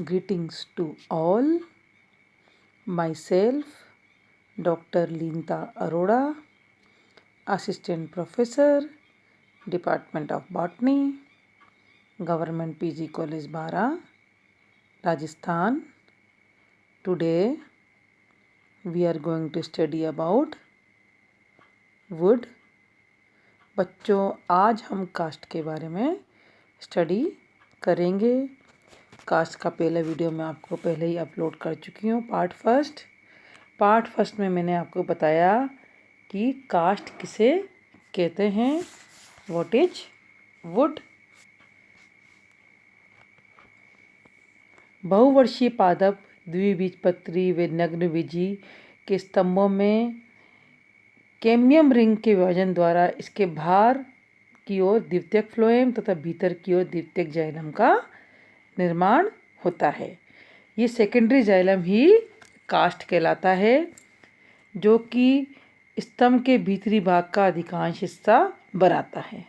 Greetings to all. Myself, Dr. Linta Arora, Assistant Professor, Department of Botany, Government PG College Bara, Rajasthan. Today we are going to study about wood. बच्चों, आज हम cast के बारे में study करेंगे। Cast का पहला video मैं आपको पहले ही अपलोड कर चुकी हूँ। पार्ट फर्स्ट में मैंने आपको बताया कि कास्ट किसे कहते हैं। What is would. बहुवर्षीय पादप, द्विबीजपत्री व नग्नबीजी के स्तंभों में कैम्बियम रिंग के विभाजन द्वारा इसके बाहर की ओर द्वितीयक फ्लोएम तथा भीतर की ओर द्वितीयक जाइलम का निर्माण होता है। ये सेकेंडरी जाइलम ही कास्ट कहलाता है, जो कि स्तंभ के भीतरी भाग का अधिकांश हिस्सा बनाता है।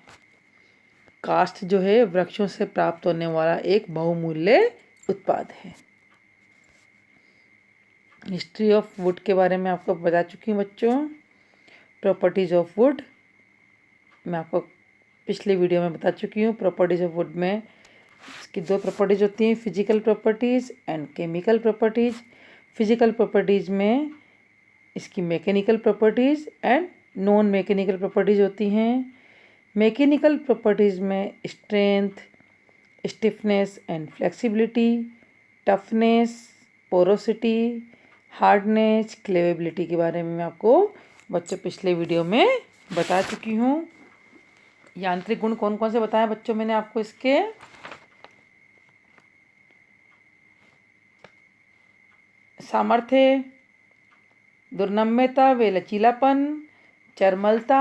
कास्ट जो है वृक्षों से प्राप्त होने वाला एक बहुमूल्य उत्पाद है। हिस्ट्री ऑफ वुड के बारे में आपको बता चुकी हूँ बच्चों। प्रॉपर्टीज ऑफ वुड मैं आपको पिछले वीडियो में बता चुकी हूँ। प्रॉपर्टीज ऑफ वुड में इसकी दो प्रॉपर्टीज होती हैं, physical properties and chemical properties. Physical properties में इसकी mechanical properties and non mechanical properties होती हैं। मैकेनिकल प्रॉपर्टीज में strength, stiffness and flexibility, toughness, porosity, hardness, cleavability के बारे में मैं आपको बच्चों पिछले वीडियो में बता चुकी हूँ। यांत्रिक गुण कौन कौन से बताए बच्चों मैंने आपको इसके। सामर्थ्य, दुर्नम्यता व लचीलापन, चर्मलता,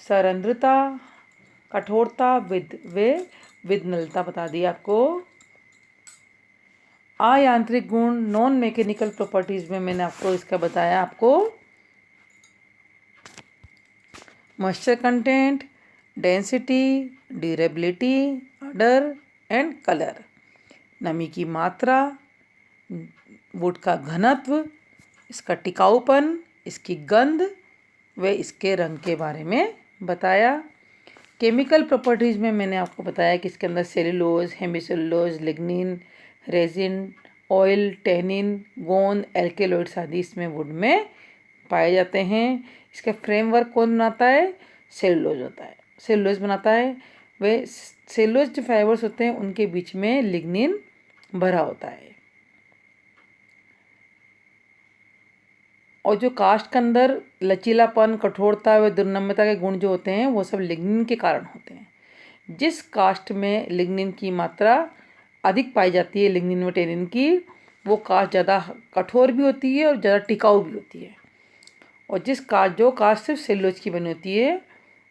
सरंध्रता, कठोरता विद्नलता बता दी आपको। अयांत्रिक गुण, नॉन मैकेनिकल प्रॉपर्टीज में मैंने आपको इसका बताया आपको moisture content, density, durability, order and colour, नमी की मात्रा, वुड का घनत्व, इसका टिकाऊपन, इसकी गंध व इसके रंग के बारे में बताया। केमिकल प्रॉपर्टीज़ में मैंने आपको बताया कि इसके अंदर cellulose, hemicellulose, lignin, resin, oil, tannin, गोंद, एल्केलॉइड्स आदि इसमें वुड में पाए जाते हैं। इसका फ्रेमवर्क कौन बनाता है? सेल्यूलोज होता है, सेल्यूलोज बनाता है। वे सेल्यूलोज जो फाइबर्स होते हैं उनके बीच में लिग्निन भरा होता है। और जो कास्ट के अंदर लचीलापन, कठोरता व दुर्नम्यता के गुण जो होते हैं वो सब लिग्निन के कारण होते हैं। जिस कास्ट में लिग्निन की मात्रा अधिक पाई जाती है, लिग्निन व टेनिन की, वो कास्ट ज़्यादा कठोर भी होती है और ज़्यादा टिकाऊ भी होती है। और जो कास्ट सिर्फ सेल्यूलोज की बनी होती है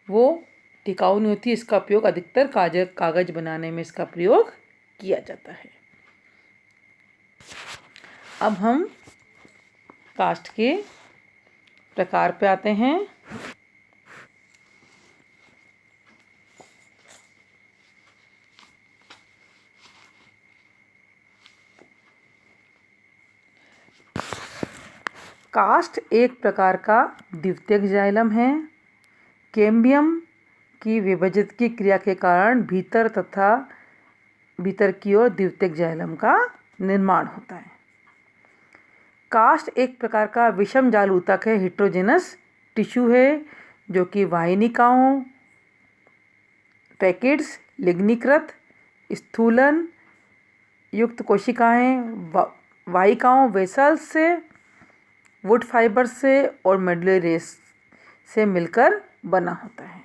वो टिकाऊ नहीं होती। इसका उपयोग अधिकतर कागज बनाने में इसका प्रयोग किया जाता है। अब हम कास्ट के प्रकार पे आते हैं। कास्ट एक प्रकार का द्वितीयक जाइलम है। कैम्बियम की विभाजित की क्रिया के कारण भीतर की ओर द्वितीयक जाइलम का निर्माण होता है। कास्ट एक प्रकार का विषम जाल ऊतक है, हेट्रोजेनस टिश्यू है, जो कि वाहिनिकाओं, पैकेट्स, लिग्नीकृत, स्थूलन युक्त कोशिकाएं, वाहिकाओं, वेसल्स से, वुड फाइबर से और मेडुलरी रेस से मिलकर बना होता है।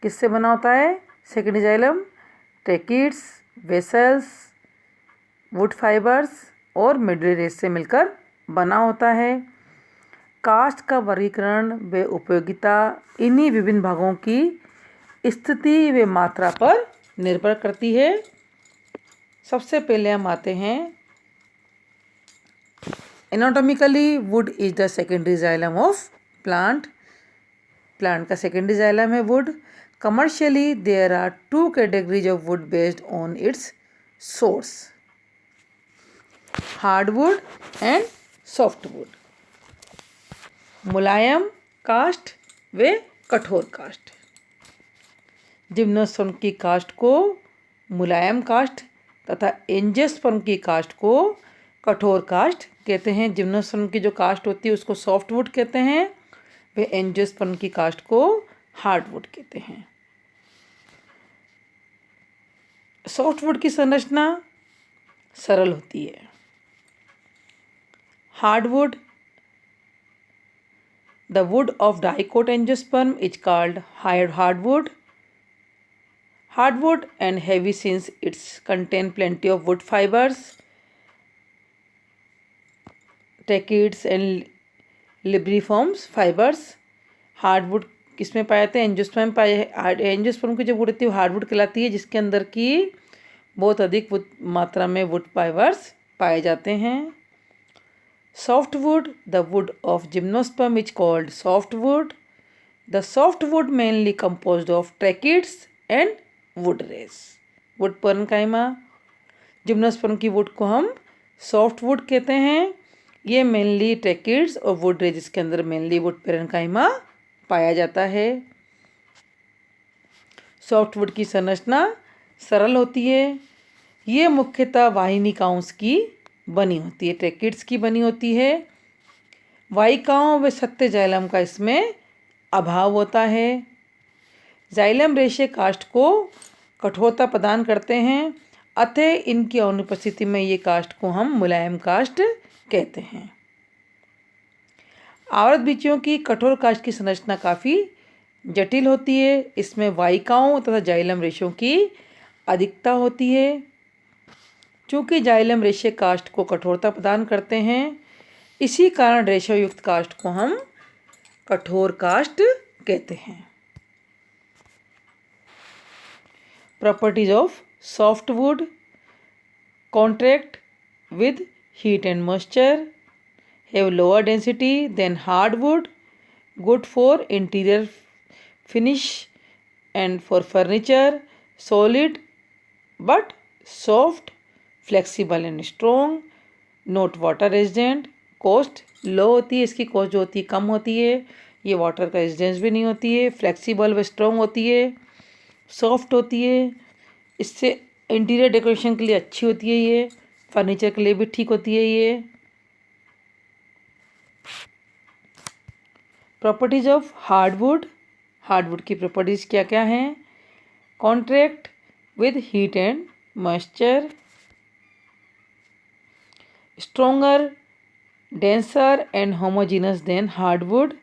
किससे बना होता है? Secondary xylem, tracheids, vessels, would fibres और मेडुलरी रेस से मिलकर बना होता है। कास्ट का वर्गीकरण व उपयोगिता इन्हीं विभिन्न भागों की स्थिति व मात्रा पर निर्भर करती है। सबसे पहले हम आते हैं anatomically, wood is the secondary xylem of plant. Plant का सेकेंडरी जाइलम है wood. Commercially there are 2 categories of wood based on its source. Hardwood and softwood. मुलायम कास्ट व कठोर कास्ट। जिम्नोस्पर्म की कास्ट को मुलायम कास्ट तथा एंजियोस्पर्म की कास्ट को कठोर कास्ट कहते हैं। जिम्नोस्पर्म की जो कास्ट होती है उसको सॉफ्टवुड कहते हैं, वे एंजियोस्पर्म की कास्ट को हार्डवुड कहते हैं। सॉफ्टवुड की संरचना सरल होती है। Hardwood, the wood of dicot angiosperm is called hardwood. Hardwood and heavy since it contain plenty of wood fibers, tracheids and libriforms fibers। Hardwood किसमें पाए जाते हैं? एंजियोस्पर्म में पाए। एंजियोस्पर्म की जो वुड होती है वो हार्डवुड कहलाती है, जिसके अंदर की बहुत अधिक मात्रा में वुड फाइबर्स पाए जाते हैं। Softwood, the wood of gymnosperm is called softwood. The softwood mainly composed of tracheids and wood rays. Wood parenchyma. Gymnosperm की वुड को हम सॉफ्टवुड कहते हैं। ये मेनली ट्रैकिड्स और वुड रेस, जिसके अंदर मेनली वुड पेरेन्काइमा पाया जाता है। सॉफ्टवुड की संरचना सरल होती है। ये मुख्यतः वाहिनिकाओं की बनी होती है, ट्रैकिड्स की बनी होती है। वाहिकाओं व सत्य जाइलम का इसमें अभाव होता है। जाइलम रेशे कास्ट को कठोरता प्रदान करते हैं, अतः इनकी अनुपस्थिति में ये कास्ट को हम मुलायम कास्ट कहते हैं। आवृत बीजों की कठोर कास्ट की संरचना काफ़ी जटिल होती है। इसमें वाहिकाओं तथा जाइलम रेशों की अधिकता होती है। चूँकि जाइलम रेशे कास्ट को कठोरता प्रदान करते हैं, इसी कारण रेशोयुक्त कास्ट को हम कठोर कास्ट कहते हैं। Properties of softwood: contract with heat and moisture, have lower density than hardwood, good for interior finish and for furniture, solid but soft, flexible and strong, not water resistant, cost low होती है, इसकी cost जो होती है कम होती है, ये water का रेजिस्टेंस भी नहीं होती है, फ्लेक्सिबल व स्ट्रॉन्ग होती है, सॉफ्ट होती है, इससे इंटीरियर डेकोरेशन के लिए अच्छी होती है, ये फर्नीचर के लिए भी ठीक होती है। ये प्रॉपर्टीज ऑफ हार्डवुड। हार्डवुड की प्रॉपर्टीज क्या क्या हैं? Contract with heat and moisture, stronger, denser and homogeneous than hardwood,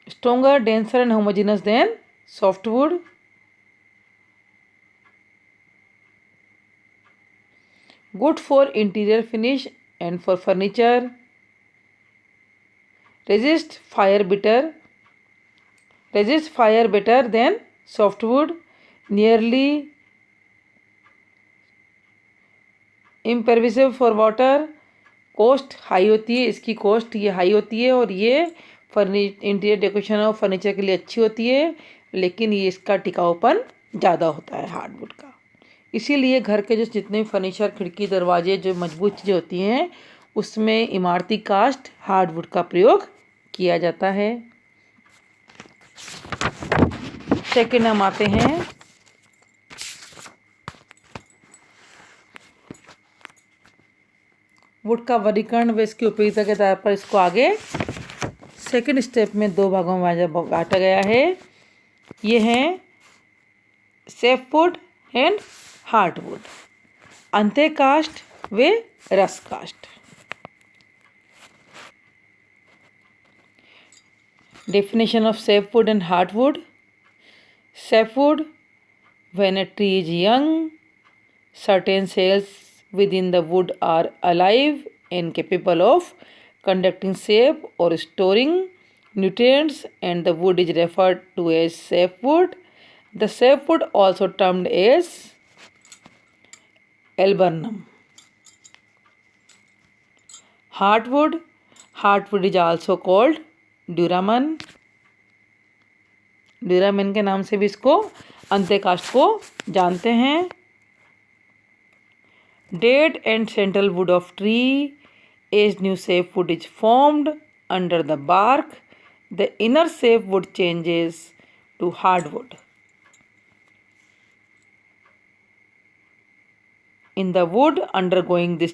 stronger, denser and homogeneous than softwood, good for interior finish and for furniture, resist fire better than softwood, nearly impervious for water, cost high होती है, इसकी cost ये high होती है और ये interior decoration और furniture के लिए अच्छी होती है, लेकिन ये इसका टिकाऊपन ज़्यादा होता है हार्डवुड का। इसीलिए घर के जो जितने भी फर्नीचर, खिड़की, दरवाजे, जो मजबूत चीज़ें होती हैं उसमें इमारती कास्ट हार्डवुड का प्रयोग किया जाता है। सेकेंड हम आते हैं वुड का वर्गीकरण व इसकी उपयोगिता के आधार पर इसको आगे सेकेंड स्टेप में दो भागों में बांटा गया है। ये हैं सैपवुड एंड हार्डवुड, अंत्य कास्ट व रस cast. Definition of sapwood and hardwood. Sapwood, when a tree is young, certain cells within the wood are alive and capable of conducting sap or storing nutrients, and the wood is referred to as sapwood. The sapwood also termed as alburnum. Hardwood is also called duraman. Duramen के नाम से भी इसको अंत्यकाष्ठ को जानते हैं। Dead and central wood of tree, as new sap wood is formed under the bark, the inner sap wood changes to hardwood. In the wood undergoing this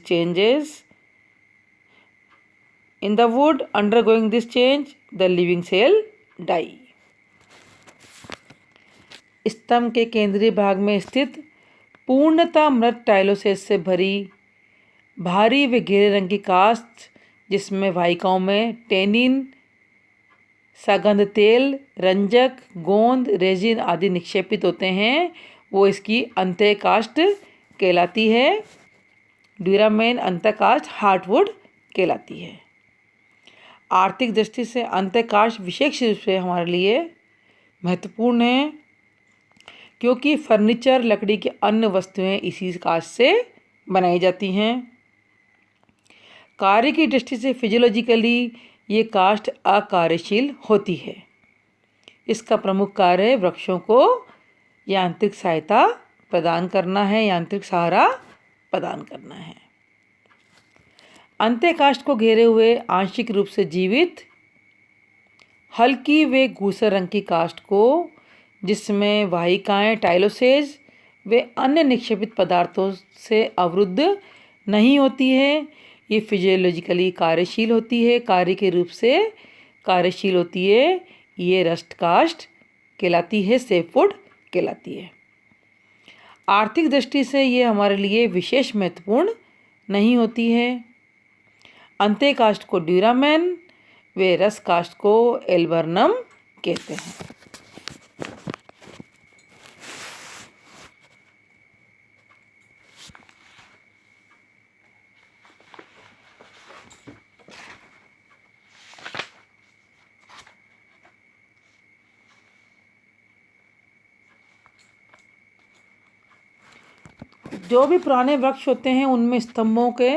change, the living cell die. स्तंभ के केंद्रीय भाग में स्थित पूर्णतः मृत टाइलोसेस से भरी भारी व घेरे रंग की कास्ट, जिसमें वाहिकाओं में टेनिन, सगंध तेल, रंजक, गोंद, रेजिन आदि निक्षेपित होते हैं, वो इसकी अंत्यकाष्ठ कहलाती है। ड्यूरामेन अंत्यकाष्ठ हार्डवुड कहलाती है। आर्थिक दृष्टि से अंत्यकाष्ठ विशेष रूप से हमारे लिए महत्वपूर्ण है, क्योंकि फर्नीचर, लकड़ी की अन्य वस्तुएं इसी काष्ठ से बनाई जाती हैं। कार्य की दृष्टि से फिजियोलॉजिकली ये काष्ठ अकार्यशील होती है। इसका प्रमुख कार्य है वृक्षों को यांत्रिक सहायता प्रदान करना है, यांत्रिक सहारा प्रदान करना है। अंत्यकाष्ठ को घेरे हुए आंशिक रूप से जीवित हल्की व धूसर रंग की काष्ठ को, जिसमें वाहिकाएं टाइलोसेज व अन्य निक्षेपित पदार्थों से अवरुद्ध नहीं होती है, ये फिजियोलॉजिकली कार्यशील होती है, कार्य के रूप से कार्यशील होती है, ये रस्ट काष्ठ कहलाती है, सेफवुड कहलाती है। आर्थिक दृष्टि से ये हमारे लिए विशेष महत्वपूर्ण नहीं होती है। अंत्यकाष्ठ को ड्यूरामेन व रस काष्ठ को एल्बर्नम कहते हैं। जो भी पुराने वृक्ष होते हैं उनमें स्तंभों के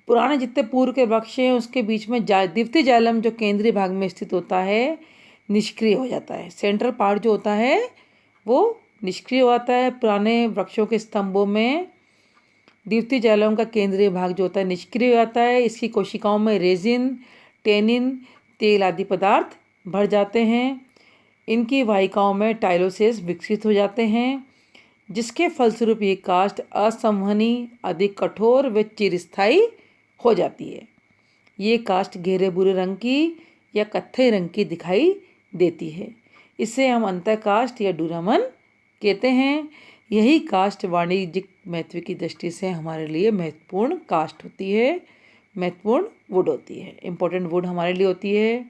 पुराने जितने पूर्व के वृक्ष हैं उसके बीच में द्वितीय जाइलम जो केंद्रीय भाग में स्थित होता है निष्क्रिय हो जाता है। सेंट्रल पार्ट जो होता है वो निष्क्रिय हो जाता है। पुराने वृक्षों के स्तंभों में द्वितीय जाइलम का केंद्रीय भाग जो होता है निष्क्रिय हो जाता है। इसकी कोशिकाओं में रेजिन, टेनिन, तेल आदि पदार्थ भर जाते हैं। इनकी वाहिकाओं में टाइलोसेस विकसित हो जाते हैं, जिसके फलस्वरूप ये काष्ठ असंवहनी, अधिक कठोर व चिरस्थायी हो जाती है। ये काष्ठ गहरे भूरे रंग की या कत्थई रंग की दिखाई देती है। इसे हम अंत्यकाष्ठ या ड्यूरामेन कहते हैं। यही काष्ठ वाणिज्यिक महत्व की दृष्टि से हमारे लिए महत्वपूर्ण काष्ठ होती है, महत्वपूर्ण वुड होती है, इम्पोर्टेंट वुड हमारे लिए होती है।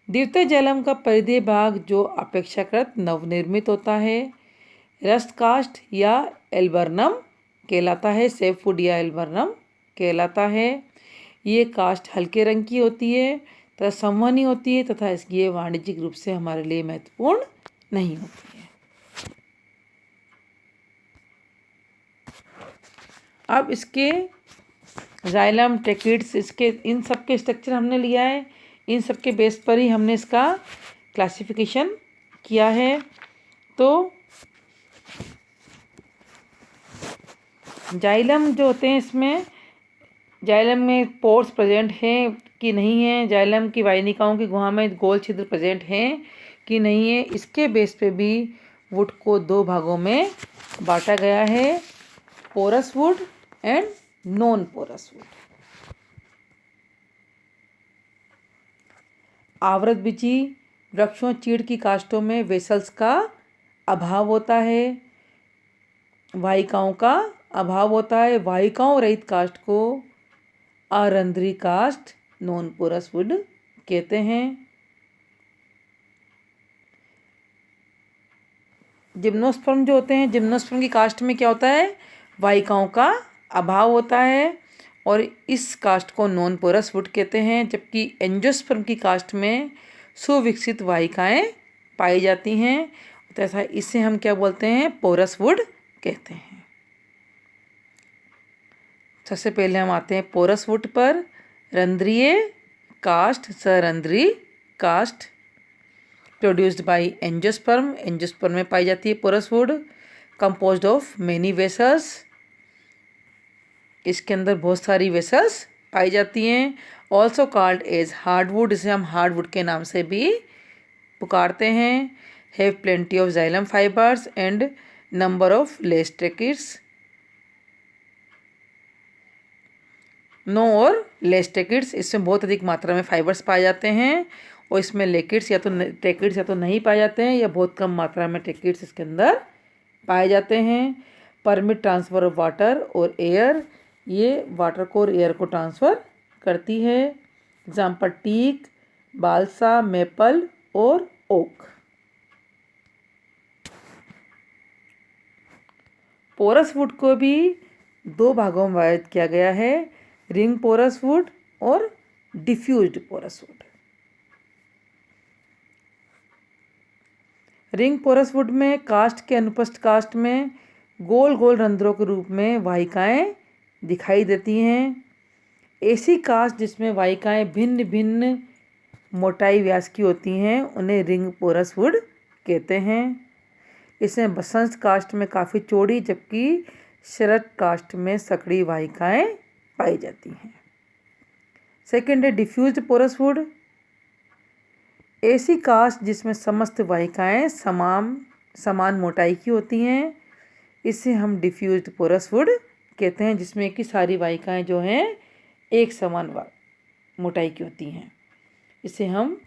द्वितीय जाइलम का परिधीय भाग जो अपेक्षाकृत नवनिर्मित होता है रस्ट काष्ठ या एल्बर्नम कहलाता है, सेफवुड या एल्बर्नम कहलाता है। ये काष्ठ हल्के रंग की होती है तथा संवहनी होती है तथा ये वाणिज्यिक रूप से हमारे लिए महत्वपूर्ण नहीं होती है। अब इसके जाइलम, ट्रेकिड्स, इसके इन सब के स्ट्रक्चर हमने लिया है। इन सब के बेस पर ही हमने इसका क्लासिफिकेशन किया है। तो जाइलम जो होते हैं, इसमें जाइलम में पोर्स प्रेजेंट हैं कि नहीं है, जाइलम की वाहिनिकाओं की गुहा में गोल छिद्र प्रेजेंट हैं कि नहीं है, इसके बेस पे भी वुड को दो भागों में बांटा गया है, porous wood and non porous wood. आवृतबीजी वृक्षों, चीड़ की काष्ठों में वेसल्स का अभाव होता है, वाहिकाओं का अभाव होता है। वाहिकाओं रहित काष्ठ को अरंध्री काष्ठ, नॉन पोरस वुड कहते हैं। जिम्नोस्पर्म जो होते हैं, जिम्नोस्पर्म की काष्ठ में क्या होता है, वाहिकाओं का अभाव होता है और इस काष्ठ को नॉन पोरस वुड कहते हैं। जबकि एंजियोस्पर्म की काष्ठ में सुविकसित वाहिकाएं पाई जाती हैं, तो ऐसा इसे हम क्या बोलते हैं, पोरस वुड कहते हैं। सबसे पहले हम आते हैं पोरस वुड पर। रंध्रीय काष्ठ, सरंध्री काष्ठ। प्रोड्यूस्ड बाय एंजियोस्पर्म, एंजियोस्पर्म में पाई जाती है porous wood, composed of many vessels, इसके अंदर बहुत सारी वेसल्स पाई जाती हैं। ऑल्सो कॉल्ड एज हार्डवुड, इसे हम हार्डवुड के नाम से भी पुकारते हैं। Have plenty of xylem fibres and number of less tracheids, no और लेस ट्रेकिड्स, इसमें बहुत अधिक मात्रा में फाइबर्स पाए जाते हैं और इसमें लेकिड्स या तो ट्रेकिड्स या तो नहीं पाए जाते हैं या बहुत कम मात्रा में ट्रेकिड्स इसके अंदर पाए जाते हैं। परमिट ट्रांसफ़र ऑफ वाटर और एयर, ये वाटर को और एयर को ट्रांसफ़र करती है। एग्जाम्पल टीक, बालसा, मेपल और ओक। पोरस वुड को भी दो भागों में विभाजित किया गया है, रिंग पोरस वुड और diffused porous wood. Ring porous wood में कास्ट के अनुपस्थ कास्ट में गोल गोल रंध्रों के रूप में वाहिकाएं दिखाई देती हैं। ऐसी कास्ट जिसमें वाहिकाएं भिन्न भिन्न मोटाई व्यास की होती हैं उन्हें रिंग पोरस वुड कहते हैं। इसमें बसंत कास्ट में काफ़ी चौड़ी जबकि शरद कास्ट में सकड़ी वाहिकाएं पाई जाती हैं। सेकेंड है डिफ्यूज्ड पोरस वुड, ऐसी कास्ट जिसमें समस्त वाहिकाएं समान मोटाई की होती हैं, इसे हम डिफ्यूज्ड पोरस वुड कहते हैं, जिसमें कि सारी वाहिकाएं जो हैं एक समान मोटाई की होती हैं। इसे हम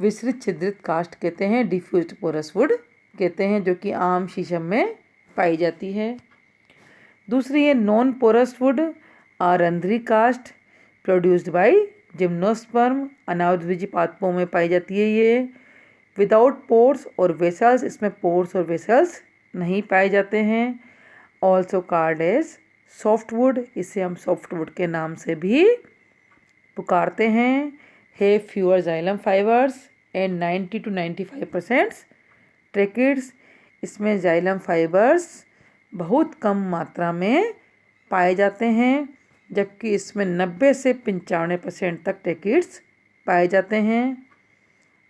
विस्तृत छिद्रित कास्ट कहते हैं, डिफ्यूज्ड पोरस वुड कहते हैं, जो कि आम शीशम में पाई जाती है। दूसरी है नॉन पोरस वुड, रंध्री कास्ट प्रोड्यूस्ड बाय जिम्नोस्पर्म, अनावृतबीजी पादपों में पाई जाती है ये, विदाउट पोर्स और वेसल्स, इसमें पोर्स और वेसल्स नहीं पाए जाते हैं। ऑल्सो कॉल्ड एज सॉफ्टवुड, इसे हम सॉफ्टवुड के नाम से भी पुकारते हैं। है fewer xylem fibres and 90 to 95% tracheids, इसमें जाइलम फाइबर्स बहुत कम मात्रा में पाए जाते हैं जबकि इसमें 90 से 95% तक ट्रेकिड्स पाए जाते हैं।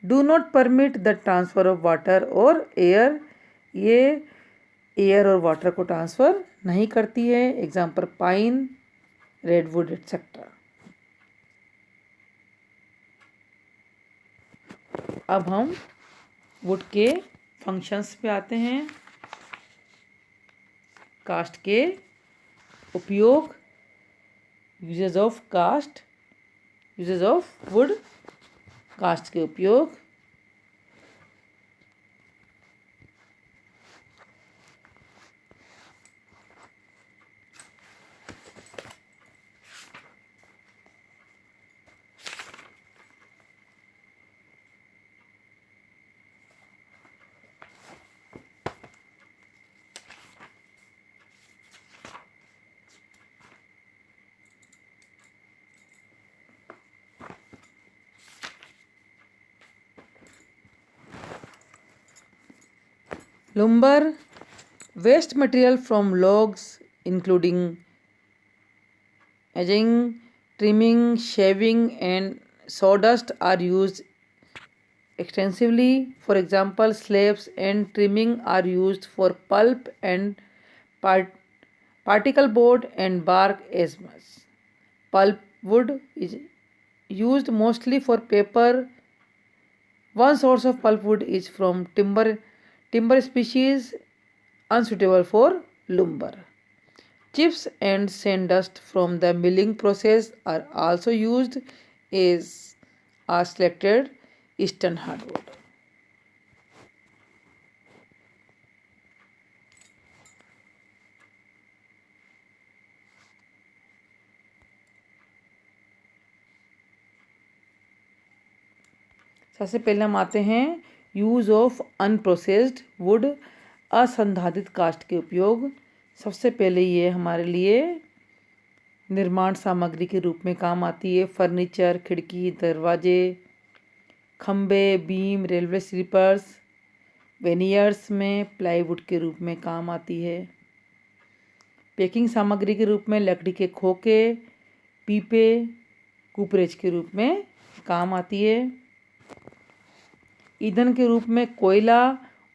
Do not permit the transfer of water और एयर, ये एयर और वाटर को ट्रांसफ़र नहीं करती है। Example pine, redwood etcetera. अब हम वुड के फंक्शंस पे आते हैं। कास्ट के उपयोग, यूजेस ऑफ कास्ट, यूजेस ऑफ वुड, कास्ट के उपयोग। Lumber, waste material from logs including edging, trimming, shaving and sawdust are used extensively. For example, slabs and trimming are used for pulp and particle board and bark as much. Pulp wood is used mostly for paper. One source of pulpwood is from timber species unsuitable for lumber. Chips and sawdust from the milling process are also used as a selected eastern hardwood. सबसे पहले हम आते हैं use of unprocessed would, असंसाधित काष्ठ के उपयोग। सबसे पहले ये हमारे लिए निर्माण सामग्री के रूप में काम आती है। फर्नीचर, खिड़की, दरवाजे, खंबे, बीम, रेलवे स्लीपर्स, वेनियर्स में प्लाईवुड के रूप में काम आती है। पैकिंग सामग्री के रूप में लकड़ी के खोखे, पीपे, कुपरेज के रूप में काम आती है। ईंधन के रूप में कोयला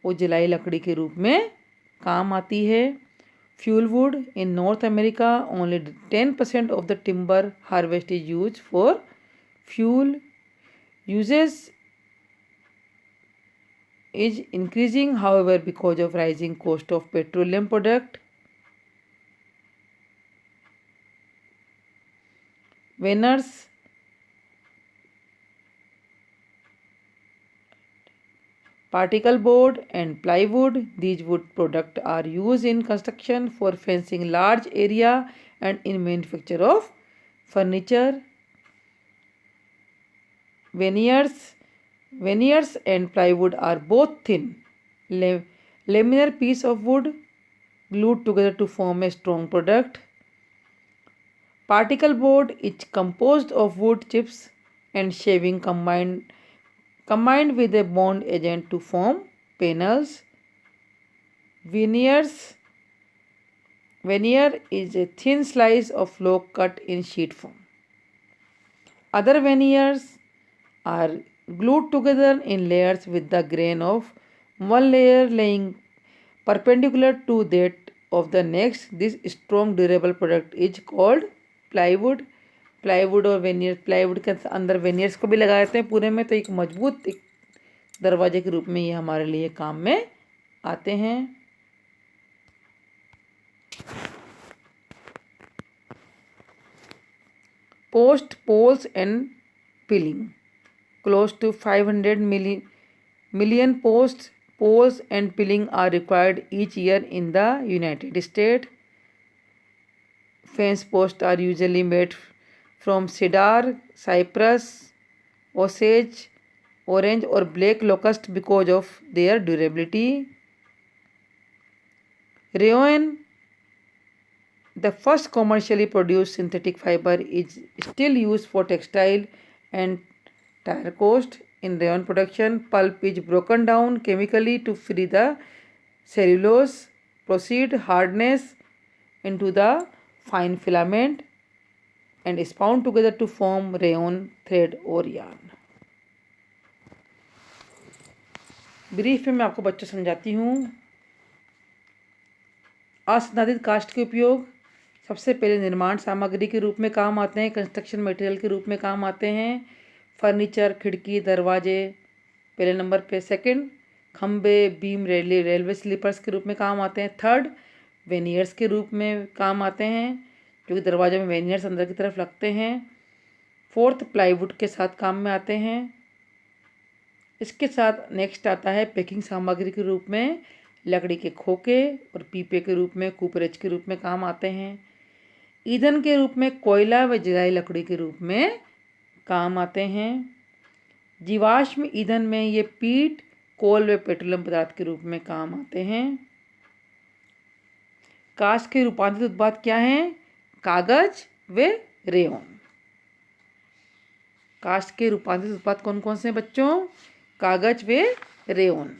और जलाई लकड़ी के रूप में काम आती है। Fuel would in north America only 10% of the timber harvest is use for fuel uses is increasing however because of rising cost of petroleum product. Veneers particle board and plywood, these wood products are used in construction for fencing large area and in manufacture of furniture. Veneers and plywood are both thin laminar piece of wood glued together to form a strong product. Particle board is composed of wood chips and shaving combined with a bond agent to form panels. Veneer is a thin slice of log cut in sheet form. Other veneers are glued together in layers with the grain of one layer laying perpendicular to that of the next. This strong durable product is called plywood. Plywood और vernier, plywood के अंदर वेनियर्स को भी लगा देते हैं पूरे में, तो एक मजबूत एक दरवाजे के रूप में ये हमारे लिए काम में आते हैं। Post poles and piling close to 500 million poles and piling are required each year in the United States. Fence posts are usually made from cedar, cypress, osage, orange or black locust because of their durability. Rayon, the first commercially produced synthetic fiber, is still used for textile and tire cost. In rayon production, pulp is broken down chemically to free the cellulose, proceed hardness into the fine filament and is bound together to form rayon thread or yarn. Brief में मैं आपको बच्चों समझाती हूँ। असंसाधित काष्ठ के उपयोग सबसे पहले निर्माण सामग्री के रूप में काम आते हैं, कंस्ट्रक्शन मटेरियल के रूप में काम आते हैं। फर्नीचर, खिड़की, दरवाजे पहले नंबर पे। सेकंड, खंबे, बीम, रेलवे स्लीपर्स के रूप में काम आते हैं। थर्ड, वेनियर्स के रूप में काम आते हैं, क्योंकि दरवाजे में वेनियर्स अंदर की तरफ लगते हैं। फोर्थ, प्लाईवुड के साथ काम में आते हैं। इसके साथ नेक्स्ट आता है पैकिंग सामग्री के रूप में लकड़ी के खोखे और पीपे के रूप में कूपरेज के रूप में काम आते हैं। ईंधन के रूप में कोयला व जलाई लकड़ी के रूप में काम आते हैं। जीवाश्म ईंधन में ये पीट, कोल व पेट्रोलियम पदार्थ के रूप में काम आते हैं। काष्ठ के रूपांतरित उत्पाद क्या हैं? कागज व रेयन। काष्ठ के रूपांतरित उत्पाद कौन कौन से हैं बच्चों? कागज व रेयन।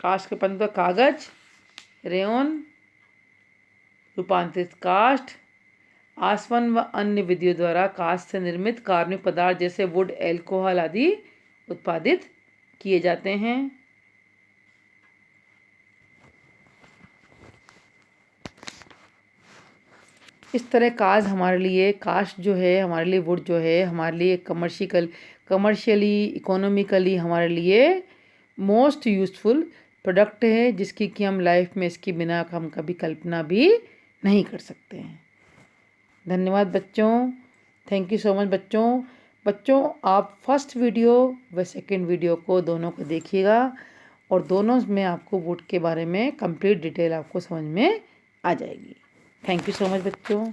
काष्ठ के रूपांतरित कागज, रेयन, रूपांतरित काष्ठ, आसवन व अन्य विधियों द्वारा काष्ठ से निर्मित कार्बनिक पदार्थ जैसे वुड, एल्कोहल आदि उत्पादित किए जाते हैं। इस तरह काष्ठ जो है हमारे लिए, वुड जो है हमारे लिए कमर्शियली, इकोनॉमिकली हमारे लिए मोस्ट यूज़फुल प्रोडक्ट है, जिसकी कि हम लाइफ में इसके बिना हम कभी कल्पना भी नहीं कर सकते हैं। धन्यवाद बच्चों, थैंक यू सो मच बच्चों। आप फर्स्ट वीडियो व सेकंड वीडियो को दोनों को देखिएगा और दोनों में आपको वुड के बारे में कंप्लीट डिटेल आपको समझ में आ जाएगी। थैंक यू सो मच बच्चों।